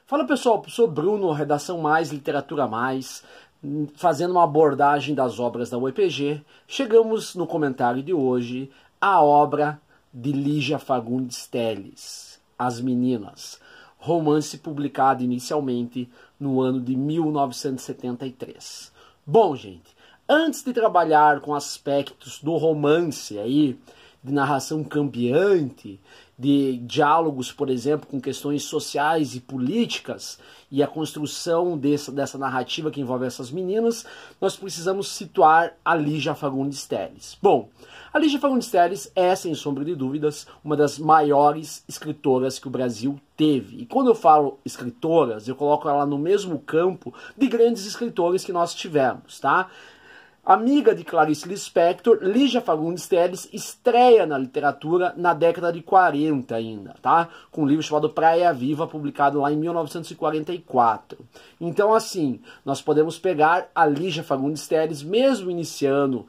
Fala pessoal, sou Bruno, Redação Mais, Literatura Mais, fazendo uma abordagem das obras da UEPG. Chegamos no comentário de hoje à obra de Lígia Fagundes Telles, As Meninas, romance publicado inicialmente no ano de 1973. Bom, gente, antes de trabalhar com aspectos do romance aí, de narração cambiante, de diálogos, por exemplo, com questões sociais e políticas, e a construção dessa narrativa que envolve essas meninas, nós precisamos situar a Lígia Fagundes Telles. Bom, a Lígia Fagundes Telles é, sem sombra de dúvidas, uma das maiores escritoras que o Brasil teve. E quando eu falo escritoras, eu coloco ela no mesmo campo de grandes escritores que nós tivemos, tá? Amiga de Clarice Lispector, Lígia Fagundes Telles estreia na literatura na década de 40 ainda, tá? Com um livro chamado Praia Viva, publicado lá em 1944. Então, assim, nós podemos pegar a Lígia Fagundes Telles, mesmo iniciando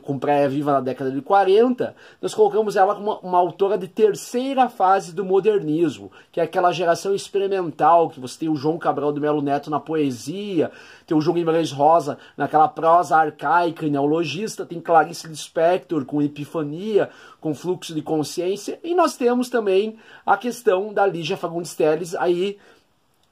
com Praia Viva na década de 40, nós colocamos ela como uma autora de terceira fase do modernismo, que é aquela geração experimental, que você tem o João Cabral de Melo Neto na poesia, tem o João Guimarães Rosa naquela prosa arcaica e neologista, tem Clarice Lispector com Epifania, com Fluxo de Consciência, e nós temos também a questão da Lígia Fagundes Telles aí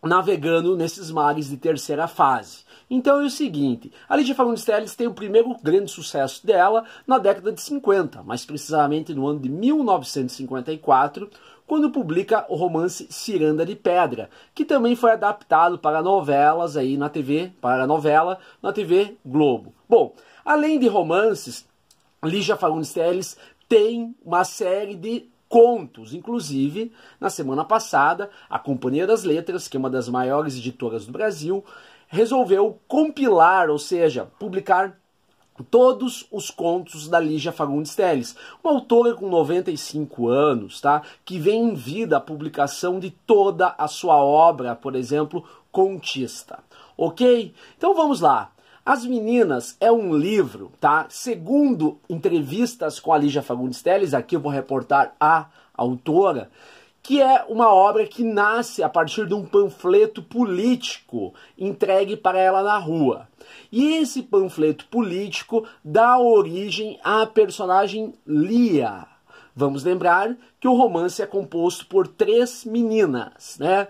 navegando nesses mares de terceira fase. Então é o seguinte, a Lígia Fagundes Telles tem o primeiro grande sucesso dela na década de 50, mais precisamente no ano de 1954, quando publica o romance Ciranda de Pedra, que também foi adaptado para novelas aí na TV, para a novela na TV Globo. Bom, além de romances, Lígia Fagundes Telles tem uma série de contos, inclusive, na semana passada, a Companhia das Letras, que é uma das maiores editoras do Brasil, resolveu compilar, ou seja, publicar todos os contos da Lígia Fagundes Telles, uma autora com 95 anos, tá? Que vem em vida a publicação de toda a sua obra, por exemplo, contista. Ok? Então vamos lá. As Meninas é um livro, tá? Segundo entrevistas com a Lígia Fagundes Telles, aqui eu vou reportar a autora, que é uma obra que nasce a partir de um panfleto político entregue para ela na rua. E esse panfleto político dá origem à personagem Lia. Vamos lembrar que o romance é composto por 3 meninas, né?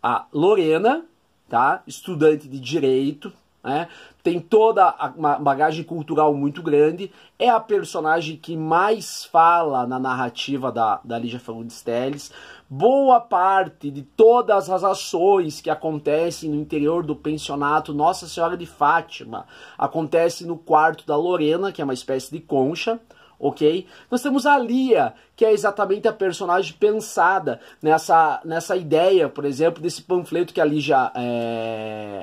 A Lorena, tá? Estudante de direito, né? Tem toda uma bagagem cultural muito grande, é a personagem que mais fala na narrativa da Lígia Fagundes Telles. Boa parte de todas as ações que acontecem no interior do pensionato Nossa Senhora de Fátima acontece no quarto da Lorena, que é uma espécie de concha. Ok? Nós temos a Lia, que é exatamente a personagem pensada nessa ideia, por exemplo, desse panfleto que a Lígia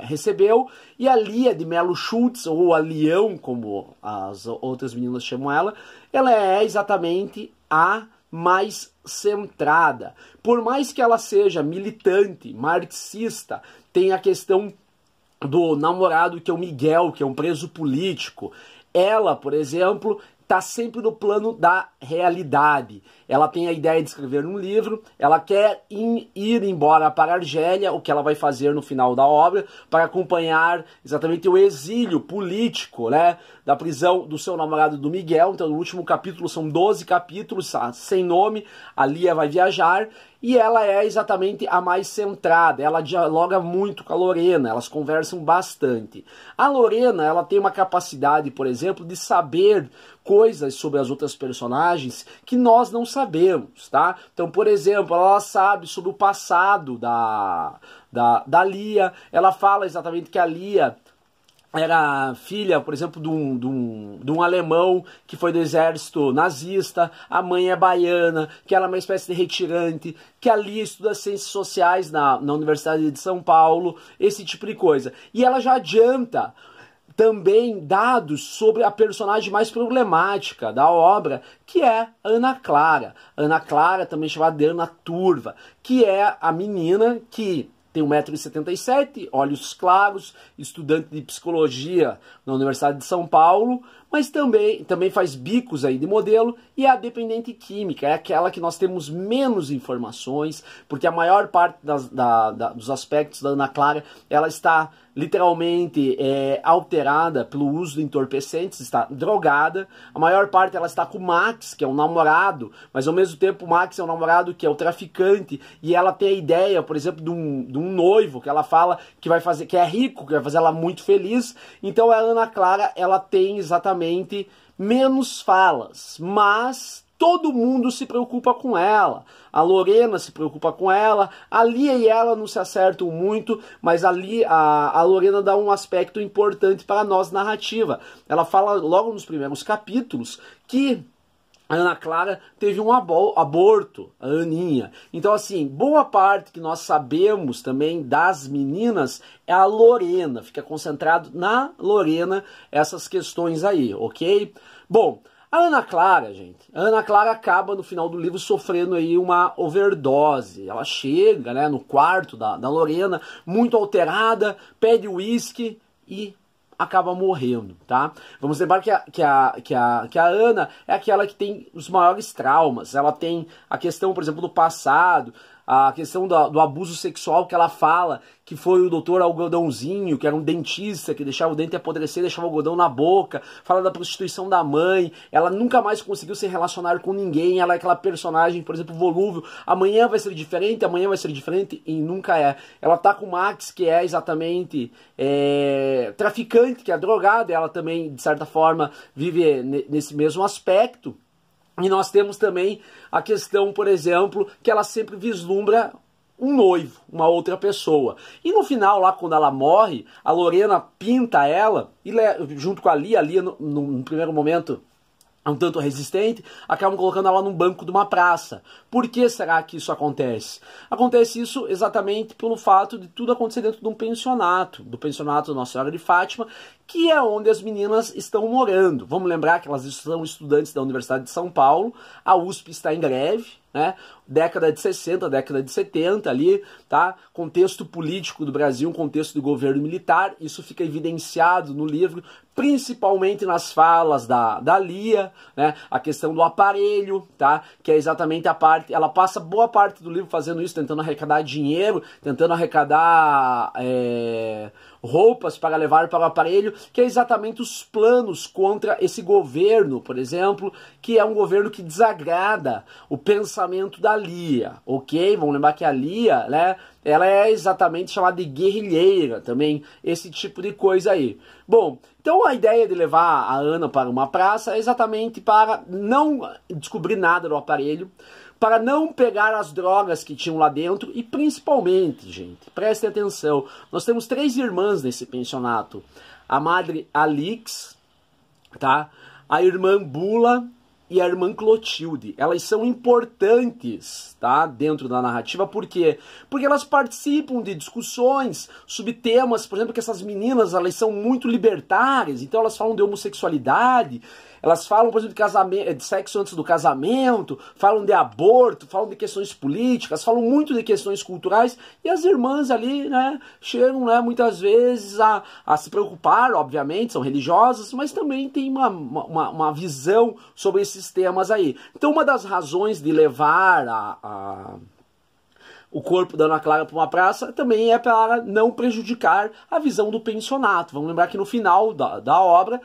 recebeu, e a Lia de Melo Schultz, ou a Leão, como as outras meninas chamam ela é exatamente a mais centrada. Por mais que ela seja militante, marxista, tem a questão do namorado, que é o Miguel, que é um preso político. Ela, por exemplo, está sempre no plano da realidade. Ela tem a ideia de escrever um livro, ela quer ir embora para a Argélia, o que ela vai fazer no final da obra, para acompanhar exatamente o exílio político, né, da prisão do seu namorado do Miguel. Então no último capítulo, são 12 capítulos, sem nome, a Lia vai viajar, e ela é exatamente a mais centrada, ela dialoga muito com a Lorena, elas conversam bastante. A Lorena, ela tem uma capacidade, por exemplo, de saber coisas sobre as outras personagens que nós não sabemos, tá? Então, por exemplo, ela sabe sobre o passado da Lia, ela fala exatamente que a Lia era filha, por exemplo, de um alemão que foi do exército nazista, a mãe é baiana, que ela é uma espécie de retirante, que a Lia estuda ciências sociais na Universidade de São Paulo, esse tipo de coisa. E ela já adianta também dados sobre a personagem mais problemática da obra, que é Ana Clara. Ana Clara, também chamada de Ana Turva, que é a menina que tem 1,77 m, olhos claros, estudante de psicologia na Universidade de São Paulo, mas também faz bicos aí de modelo, e a dependente química é aquela que nós temos menos informações, porque a maior parte dos aspectos da Ana Clara, ela está literalmente alterada pelo uso de entorpecentes, está drogada. A maior parte ela está com o Max, que é um namorado, mas ao mesmo tempo o Max é um namorado que é o traficante, e ela tem a ideia, por exemplo, de um noivo que ela fala que vai fazer, que é rico, que vai fazer ela muito feliz. Então a Ana Clara, ela tem exatamente menos falas, mas todo mundo se preocupa com ela. A Lorena se preocupa com ela, a Lia e ela não se acertam muito, mas a Lorena dá um aspecto importante para nós narrativa. Ela fala logo nos primeiros capítulos que a Ana Clara teve um aborto, a Aninha. Então, assim, boa parte que nós sabemos também das meninas é a Lorena. Fica concentrado na Lorena essas questões aí, ok? Bom, a Ana Clara, gente, a Ana Clara acaba no final do livro sofrendo aí uma overdose. Ela chega, né, no quarto da Lorena, muito alterada, pede uísque e acaba morrendo, tá? Vamos lembrar que a Ana é aquela que tem os maiores traumas. Ela tem a questão, por exemplo, do passado, a questão do abuso sexual, que ela fala que foi o doutor Algodãozinho, que era um dentista, que deixava o dente apodrecer, deixava o algodão na boca. Fala da prostituição da mãe. Ela nunca mais conseguiu se relacionar com ninguém. Ela é aquela personagem, por exemplo, volúvel. Amanhã vai ser diferente, e nunca é. Ela tá com o Max, que é exatamente traficante, que é drogado. Ela também, de certa forma, vive nesse mesmo aspecto. E nós temos também a questão, por exemplo, que ela sempre vislumbra um noivo, uma outra pessoa. E no final, lá quando ela morre, a Lorena pinta ela, e junto com a Lia no primeiro momento um tanto resistente, acabam colocando ela num banco de uma praça. Por que será que isso acontece? Acontece isso exatamente pelo fato de tudo acontecer dentro de um pensionato, do pensionato Nossa Senhora de Fátima, que é onde as meninas estão morando. Vamos lembrar que elas são estudantes da Universidade de São Paulo, a USP está em greve, né? Década de 60, década de 70 ali, tá? Contexto político do Brasil, um contexto de governo militar, isso fica evidenciado no livro, principalmente nas falas da Lia, né? A questão do aparelho, tá? Que é exatamente a parte, ela passa boa parte do livro fazendo isso, tentando arrecadar dinheiro, tentando arrecadar roupas para levar para o aparelho, que é exatamente os planos contra esse governo, por exemplo, que é um governo que desagrada o pensamento da Lia, ok? Vamos lembrar que a Lia, né, ela é exatamente chamada de guerrilheira também, esse tipo de coisa aí. Bom, então a ideia de levar a Ana para uma praça é exatamente para não descobrir nada do aparelho, para não pegar as drogas que tinham lá dentro e principalmente, gente, prestem atenção, nós temos 3 irmãs nesse pensionato. A madre Alix, tá? A irmã Bula e a irmã Clotilde. Elas são importantes, tá? Dentro da narrativa, por quê? Porque elas participam de discussões sobre temas, por exemplo, que essas meninas, elas são muito libertárias, então elas falam de homossexualidade, elas falam, por exemplo, de sexo antes do casamento, falam de aborto, falam de questões políticas, falam muito de questões culturais, e as irmãs ali, né, chegam, né, muitas vezes a se preocupar, obviamente, são religiosas, mas também tem uma visão sobre esses temas aí. Então, uma das razões de levar o corpo da Ana Clara para uma praça também é para não prejudicar a visão do pensionato. Vamos lembrar que no final da obra,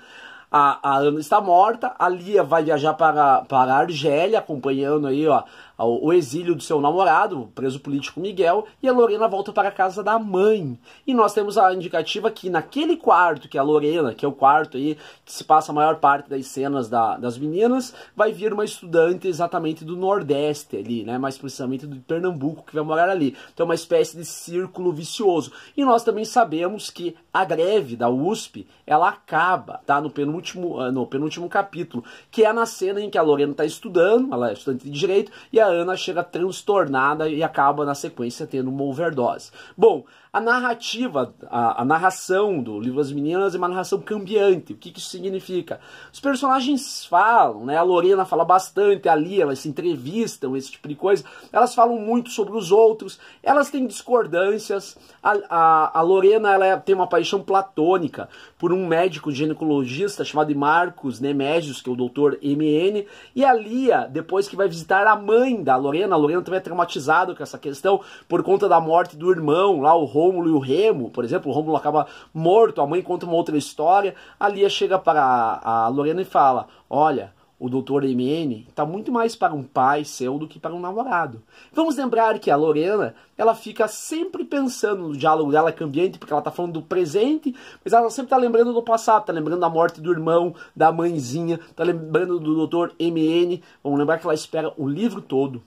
a Ana está morta, a Lia vai viajar para a Argélia, acompanhando aí, ó, o exílio do seu namorado, o preso político Miguel, e a Lorena volta para a casa da mãe. E nós temos a indicativa que naquele quarto que a Lorena, que é o quarto aí que se passa a maior parte das cenas das meninas, vai vir uma estudante exatamente do Nordeste ali, né, mais precisamente do Pernambuco, que vai morar ali. Então é uma espécie de círculo vicioso. E nós também sabemos que a greve da USP, ela acaba, tá, no penúltimo capítulo, que é na cena em que a Lorena está estudando, ela é estudante de Direito, e a a Ana chega transtornada e acaba na sequência tendo uma overdose. Bom, a narrativa, a narração do livro das meninas é uma narração cambiante. O que isso significa? Os personagens falam, né? A Lorena fala bastante, a Lia, elas se entrevistam, esse tipo de coisa. Elas falam muito sobre os outros, elas têm discordâncias. A Lorena, ela tem uma paixão platônica por um médico ginecologista chamado Marcos Nemésios, que é o Dr. MN, e a Lia, depois que vai visitar a mãe da Lorena, a Lorena também é traumatizada com essa questão por conta da morte do irmão, lá o Rômulo e o Remo, por exemplo, o Rômulo acaba morto, a mãe conta uma outra história, a Lia chega para a Lorena e fala, olha, o Dr. MN está muito mais para um pai seu do que para um namorado. Vamos lembrar que a Lorena, ela fica sempre pensando no diálogo dela cambiante, porque ela está falando do presente, mas ela sempre está lembrando do passado, está lembrando da morte do irmão, da mãezinha, está lembrando do Dr. MN. Vamos lembrar que ela espera o livro todo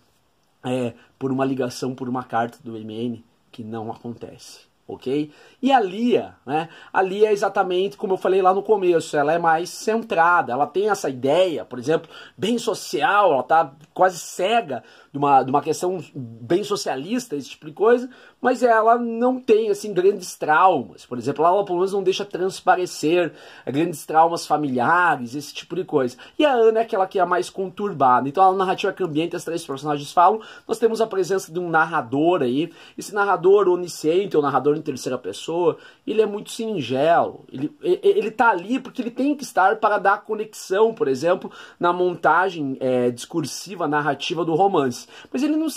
por uma ligação, por uma carta do MN, que não acontece, ok? E a Lia, né? A Lia é exatamente como eu falei lá no começo, ela é mais centrada, ela tem essa ideia, por exemplo, bem social, ela tá quase cega de uma questão bem socialista, esse tipo de coisa, mas ela não tem, assim, grandes traumas. Por exemplo, ela pelo menos não deixa transparecer grandes traumas familiares, esse tipo de coisa. E a Ana é aquela que é a mais conturbada. Então, a narrativa cambiante, as três personagens falam, nós temos a presença de um narrador aí, esse narrador onisciente, ou narrador em terceira pessoa, ele é muito singelo, ele tá ali porque ele tem que estar para dar conexão, por exemplo, na montagem discursiva, narrativa do romance. Mas ele não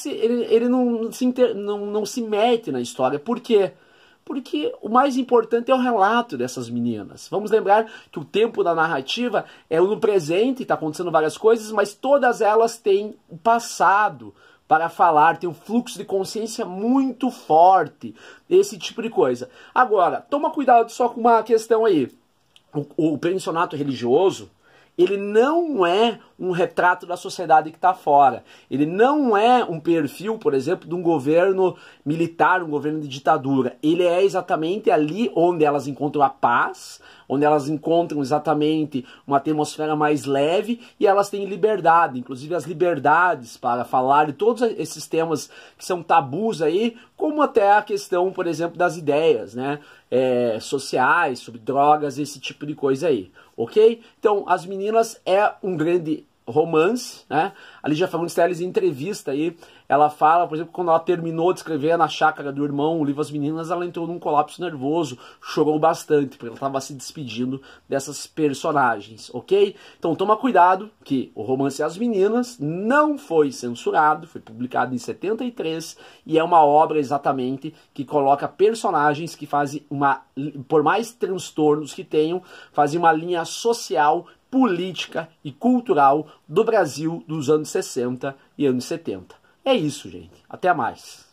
se mete na história. Por quê? Porque o mais importante é o relato dessas meninas. Vamos lembrar que o tempo da narrativa é no presente, está acontecendo várias coisas, mas todas elas têm o passado para falar, tem um fluxo de consciência muito forte, esse tipo de coisa. Agora, toma cuidado só com uma questão aí. O pensionato religioso, ele não é um retrato da sociedade que está fora. Ele não é um perfil, por exemplo, de um governo militar, um governo de ditadura. Ele é exatamente ali onde elas encontram a paz, onde elas encontram exatamente uma atmosfera mais leve e elas têm liberdade, inclusive as liberdades para falar de todos esses temas que são tabus aí, como até a questão, por exemplo, das ideias, né, sociais, sobre drogas, esse tipo de coisa aí, ok? Então, As Meninas é um grande romance, né? A Lígia Fagundes Telles, em entrevista aí, ela fala, por exemplo, quando ela terminou de escrever na chácara do irmão o livro As Meninas, ela entrou num colapso nervoso, chorou bastante, porque ela estava se despedindo dessas personagens, ok? Então toma cuidado que o romance As Meninas não foi censurado, foi publicado em 73 e é uma obra exatamente que coloca personagens que fazem por mais transtornos que tenham, fazem uma linha social, política e cultural do Brasil dos anos 60 e anos 70. É isso, gente. Até mais.